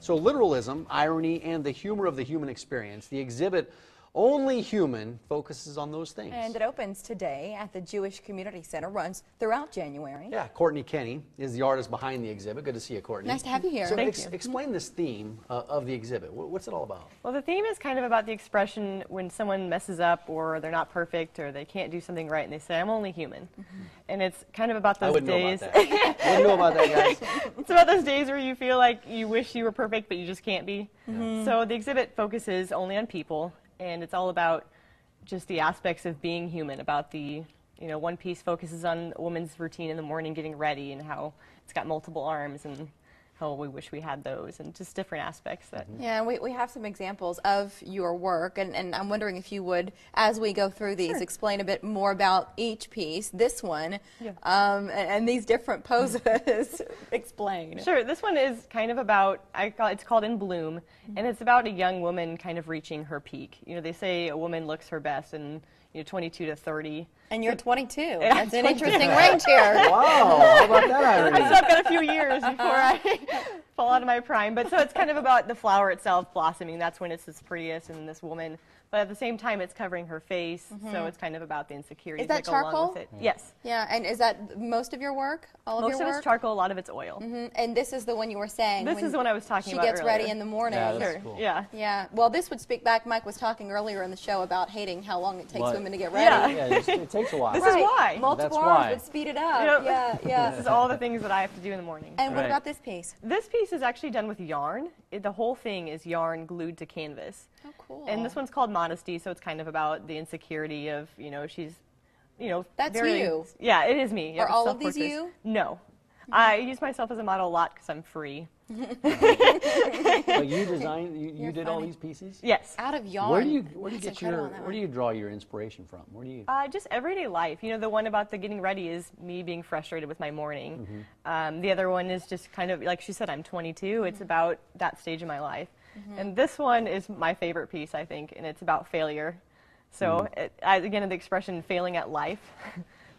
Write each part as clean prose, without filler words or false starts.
So literalism, irony, and the humor of the human experience. The exhibit, Only Human, focuses on those things. And it opens today at the Jewish Community Center, runs throughout January. Yeah, Courtney Kenny is the artist behind the exhibit. Good to see you, Courtney. Nice to have you here. So Thank you. Explain this theme of the exhibit. What's it all about? Well, the theme is kind of about the expression when someone messes up or they're not perfect or they can't do something right and they say, I'm only human. And it's kind of about those days. I wouldn't know about that. I wouldn't know about that, guys. It's about those days where you feel like you wish you were perfect, but you just can't be. So the exhibit focuses only on people, and it's all about just the aspects of being human, about the, one piece focuses on a woman's routine in the morning getting ready and how it's got multiple arms and how we wish we had those and just different aspects. That. Yeah, we have some examples of your work, and I'm wondering if you would, as we go through these, explain a bit more about each piece, this one, and these different poses. Explain. Sure, this one is kind of about, it's called In Bloom, and it's about a young woman kind of reaching her peak. They say a woman looks her best in 22 to 30. And you're 22. Yeah, That's an interesting range here. Wow, how about that irony? I still have got a few years before I fall out of my prime. But so it's kind of about the flower itself blossoming. That's when it's its prettiest, and this woman. But at the same time, it's covering her face, so it's kind of about the insecurities that go along with it. Yes. Yeah, and is that most of your work? All of your work? Most of it's charcoal, a lot of it's oil. And this is the one you were saying. This is the one I was talking about She gets ready earlier. in the morning. Yeah, that's cool. Yeah. Yeah. Well, this would speak back. Mike was talking earlier in the show about hating how long it takes women to get ready. Yeah, it takes a while. This is why. Multiple That's arms why. would speed it up. Yep. Yeah. This is all the things that I have to do in the morning. And what about this piece? This piece is actually done with yarn. The whole thing is yarn glued to canvas. Oh, cool. And this one's called Modesty, so it's kind of about the insecurity of, she's, That's very, you. Yeah, it is me. Are all of these you? No. I use myself as a model a lot because I'm free. But you designed, you did all these pieces? Yes. Out of yarn. Where do you draw your inspiration from? Where do you? Just everyday life. The one about the getting ready is me being frustrated with my morning. The other one is just kind of, like she said, I'm 22. It's about that stage of my life. And this one is my favorite piece, I think, and it's about failure. So, again, the expression failing at life.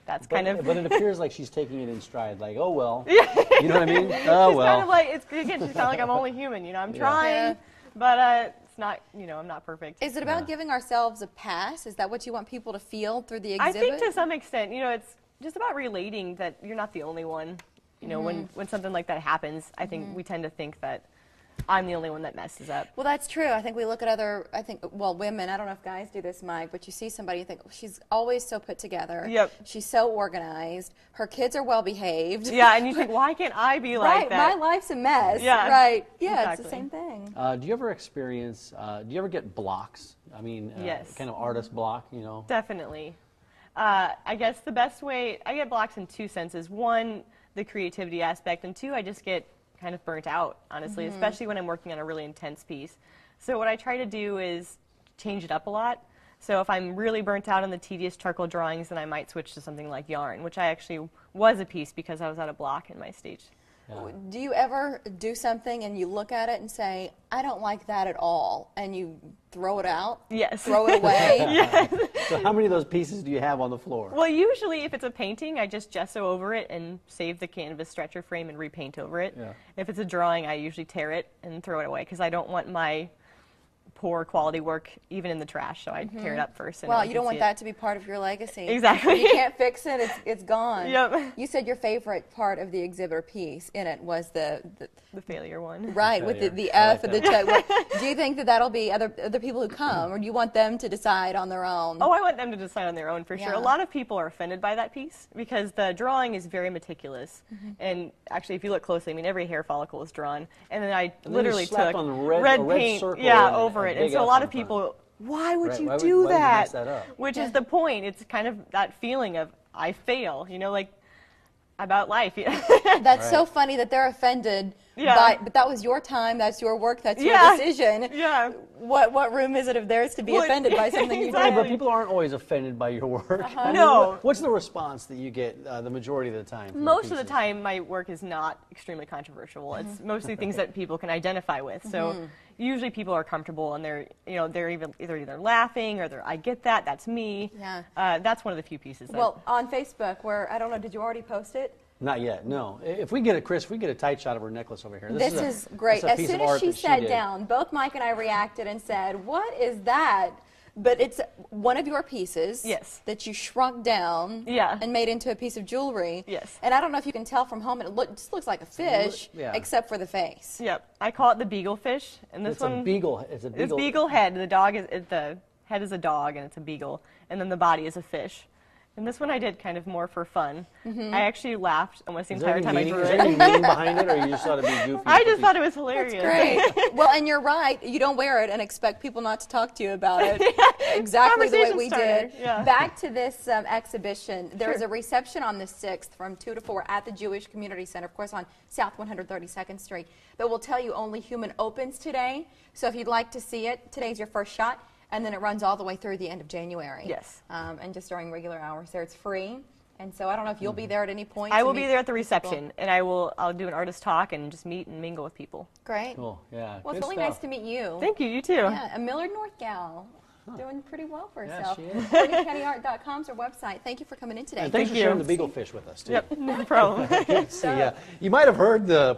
That's kind of. But it appears like she's taking it in stride, like, oh well. You know what I mean? Oh she's well. kind of like, she's kind of like, I'm only human. I'm trying, but it's not. I'm not perfect. Is it about giving ourselves a pass? Is that what you want people to feel through the exhibit? I think to some extent, it's just about relating that you're not the only one. When something like that happens, I think we tend to think that I'm the only one that messes up. Well, that's true. I think we look at women, I don't know if guys do this, Mike, but you see somebody, you think, she's always so put together. Yep. She's so organized. Her kids are well behaved. Yeah, and you think, why can't I be like that? My life's a mess. Yeah. Right. Yeah, Exactly. it's the same thing. Do you ever experience, do you ever get blocks? I mean, Yes. kind of artist block, Definitely. I guess the best way, I get blocks in two senses. One, the creativity aspect, and two, I just get kind of burnt out, honestly, especially when I'm working on a really intense piece. So what I try to do is change it up a lot. So if I'm really burnt out on the tedious charcoal drawings, then I might switch to something like yarn, which I actually was a piece because I was at a block in my stage. Yeah. Do you ever do something and you look at it and say, I don't like that at all, and you throw it out? Yes. Throw it away? Yes. So how many of those pieces do you have on the floor? Well, usually if it's a painting, I just gesso over it and save the canvas stretcher frame and repaint over it. Yeah. If it's a drawing, I usually tear it and throw it away because I don't want my poor quality work even in the trash, so I tear it up first. And Well, you don't want that to be part of your legacy. Exactly. You can't fix it, it's gone. Yep. You said your favorite part of the exhibit or piece in it was the failure one. right, The with failure. the I like F and the check. Do you think that that'll be other people who come, or do you want them to decide on their own? Oh, I want them to decide on their own for sure. Yeah. A lot of people are offended by that piece because the drawing is very meticulous. And actually, if you look closely, I mean, every hair follicle is drawn. And then I then literally you slap took on the red paint circle and over a it. And big so a F lot on of the front. people, why would Right, you why do would you that? mess that up? Which is the point. It's kind of that feeling of, I fail, like about life. That's so funny that they're offended. Yeah. But that was your time, that's your work, that's your Yeah. decision. Yeah. What room is it of theirs to be offended by something you Exactly. did? But people aren't always offended by your work. I mean, No. What's the response that you get the majority of the time? from Most of the pieces? time, my work is not extremely controversial. It's mostly things that people can identify with. So usually people are comfortable and they're either laughing or I get that, that's me. Yeah. That's one of the few pieces. Well, on Facebook, where, I don't know, did you already post it? Not yet, no. If we get Chris, if we get a tight shot of her necklace over here. This is great. That's a As piece soon of as art she that sat did. down, both Mike and I reacted and said, "What is that?" But it's one of your pieces Yes. that you shrunk down Yeah. and made into a piece of jewelry. Yes. And I don't know if you can tell from home, it just looks like a fish, Yeah. except for the face. Yep. I call it the beagle fish, and this It's one a beagle. It's a beagle. It's beagle head. The dog is the head is a dog, and it's a beagle, and then the body is a fish. And this one I did kind of more for fun. I actually laughed almost the Is there entire any time I meaning- drew Is it. there any meaning behind it, or you just thought it'd be goofy? I just thought it was hilarious. Great. Well, and you're right. You don't wear it and expect people not to talk to you about it. Exactly the way Conversation we starter, did. yeah. Back to this exhibition. There is Sure. a reception on the 6th from 2 to 4 at the Jewish Community Center, of course, on South 132nd Street. But we'll tell you Only Human opens today. So if you'd like to see it, today's your first shot. And then it runs all the way through the end of January. Yes. And just during regular hours there. It's free. And so I don't know if you'll be there at any point. I to will meet be there at the people. reception, and I'll do an artist talk and just meet and mingle with people. Great. Cool. Yeah. Well, good it's really stuff. nice to meet you. Thank you. You too. Yeah, a Millard North gal. Doing pretty well for Yeah, herself. she is. CourtneyCountyArt.com is her website. Thank you for coming in today. And thanks Thank for sharing you. the beagle fish with us, too. Yep. No problem. See, you might have heard the